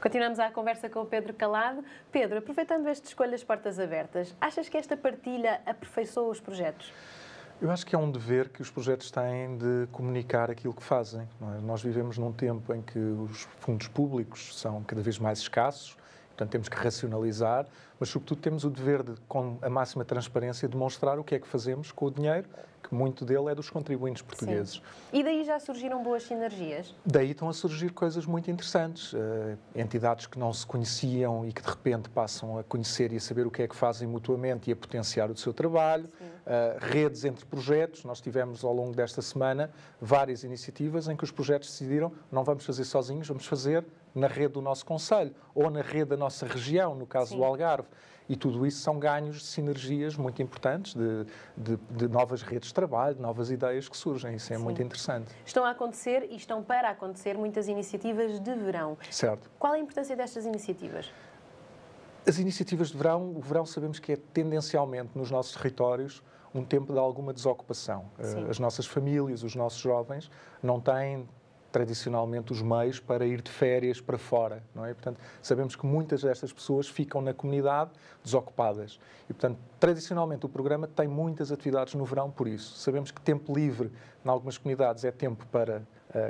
Continuamos a conversa com o Pedro Calado. Pedro, aproveitando este Escolhas Portas Abertas, achas que esta partilha aperfeiçoa os projetos? Eu acho que é um dever que os projetos têm de comunicar aquilo que fazem. Não é? Nós vivemos num tempo em que os fundos públicos são cada vez mais escassos, portanto temos que racionalizar, mas sobretudo temos o dever de, com a máxima transparência, demonstrar o que é que fazemos com o dinheiro, que muito dele é dos contribuintes portugueses. Sim. E daí já surgiram boas sinergias? Daí estão a surgir coisas muito interessantes. Entidades que não se conheciam e que de repente passam a conhecer e a saber o que é que fazem mutuamente e a potenciar o seu trabalho. Redes entre projetos. Nós tivemos ao longo desta semana várias iniciativas em que os projetos decidiram não vamos fazer sozinhos, vamos fazer na rede do nosso concelho ou na rede da nossa região, no caso do Algarve. E tudo isso são ganhos de sinergias muito importantes, de novas redes de trabalho, de novas ideias que surgem. Isso é muito interessante. Estão a acontecer e estão para acontecer muitas iniciativas de verão. Certo. Qual é a importância destas iniciativas? As iniciativas de verão, o verão sabemos que é tendencialmente nos nossos territórios um tempo de alguma desocupação. As nossas famílias, os nossos jovens não têm tradicionalmente os meios para ir de férias para fora, não é? Portanto, sabemos que muitas destas pessoas ficam na comunidade desocupadas. E, portanto, tradicionalmente o programa tem muitas atividades no verão por isso. Sabemos que tempo livre, em algumas comunidades, é tempo para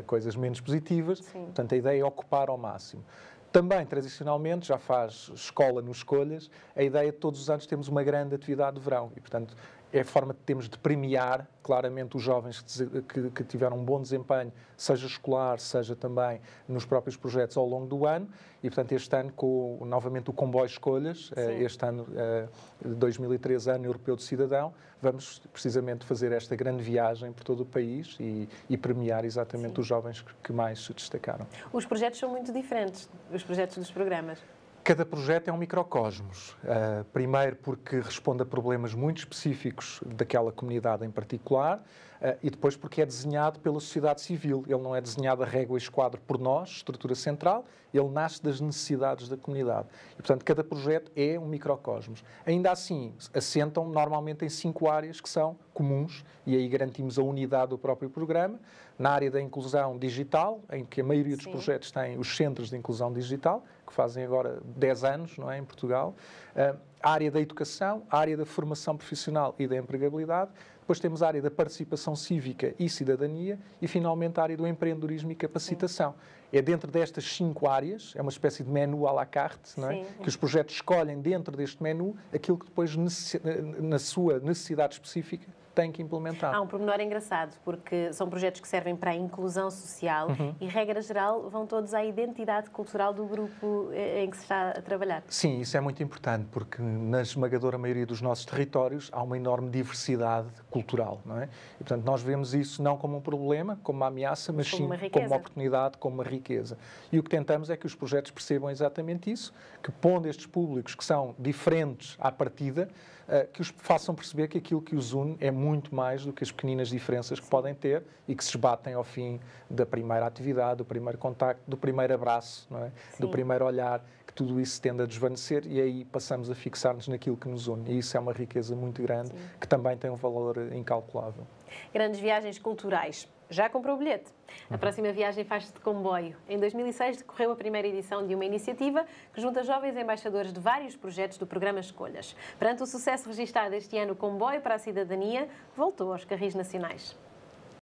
coisas menos positivas. Portanto, a ideia é ocupar ao máximo. Também, tradicionalmente, já faz escola nos Escolhas, a ideia de todos os anos temos uma grande atividade de verão. E, portanto, é a forma que temos de premiar claramente os jovens que tiveram um bom desempenho, seja escolar, seja também nos próprios projetos ao longo do ano. E, portanto, este ano, com novamente o Comboio Escolhas, este ano, 2013, Ano Europeu do Cidadão, vamos precisamente fazer esta grande viagem por todo o país e premiar exatamente os jovens que mais se destacaram. Os projetos são muito diferentes, os projetos dos programas. Cada projeto é um microcosmos. Primeiro porque responde a problemas muito específicos daquela comunidade em particular e depois porque é desenhado pela sociedade civil. Ele não é desenhado a régua e esquadro por nós, estrutura central, ele nasce das necessidades da comunidade. E, portanto, cada projeto é um microcosmos. Ainda assim, assentam normalmente em 5 áreas que são comuns e aí garantimos a unidade do próprio programa. Na área da inclusão digital, em que a maioria dos projetos tem os centros de inclusão digital, que fazem agora 10 anos, não é, em Portugal. A área da educação, a área da formação profissional e da empregabilidade. Depois temos a área da participação cívica e cidadania e, finalmente, a área do empreendedorismo e capacitação. É dentro destas 5 áreas, é uma espécie de menu à la carte, não é? Que os projetos escolhem dentro deste menu aquilo que depois, na sua necessidade específica, têm que implementar. Há um pormenor engraçado, porque são projetos que servem para a inclusão social e, regra geral, vão todos à identidade cultural do grupo em que se está a trabalhar. Sim, isso é muito importante, porque na esmagadora maioria dos nossos territórios há uma enorme diversidade cultural, não é? E, portanto, nós vemos isso não como um problema, como uma ameaça, mas sim como uma oportunidade, como uma riqueza. E o que tentamos é que os projetos percebam exatamente isso, que pondo estes públicos que são diferentes à partida, que os façam perceber que aquilo que os une é muito mais do que as pequeninas diferenças que podem ter e que se esbatem ao fim da primeira atividade, do primeiro contacto, do primeiro abraço, não é? Do primeiro olhar, que tudo isso tende a desvanecer e aí passamos a fixar-nos naquilo que nos une. E isso é uma riqueza muito grande, que também tem um valor incalculável. Grandes viagens culturais. Já comprou o bilhete? A próxima viagem faz-se de comboio. Em 2006 decorreu a primeira edição de uma iniciativa que junta jovens embaixadores de vários projetos do programa Escolhas. Perante o sucesso registado este ano, o Comboio para a Cidadania voltou aos carris nacionais.